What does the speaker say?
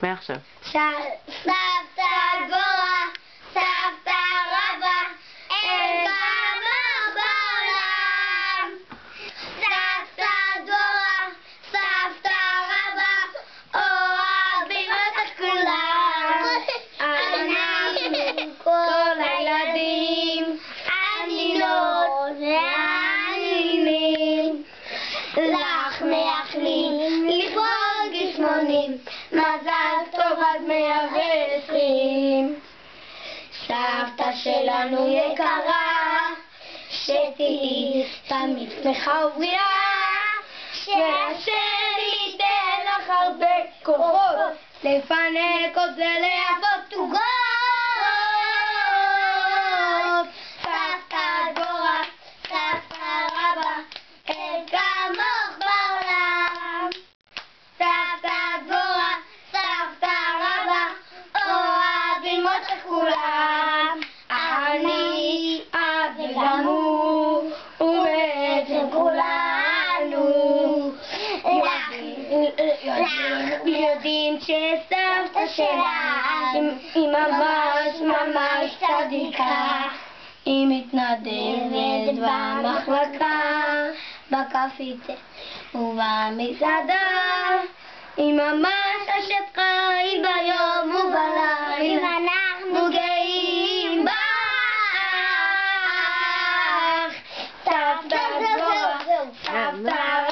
מעכשיו. סבתא דבורה, סבתא רבא, אין כמוך בעולם. סבתא דבורה, סבתא רבא, אוהבים אותך כולם. אנחנו כל הילדים, הנינות והנינים, לך מאחלים לפרוץ גיל 80, מזל טוב עד 120. סבתא שלנו יקרה, שתהיי תמיד שמחה ובריאה, שהשם ייתן לך הרבה כוחות לפנק עוד ולעשות עוגות. סבתא דבורה, סבתא רבא, אין כמוך בעולם. סבתא דבורה, סבתא רבא, אוהבים אותך כולם. אני, את וגם הוא, ובעצם כולנו יודעים שסבתא שלך היא ממש ממש צדיקה. היא מתנדבת במחלקה, בקפיטריה ובמסעדה. היא ממש אשת חיל ביום ובלילה, אנחנו גאים בך. סבתא דבורה, סבתא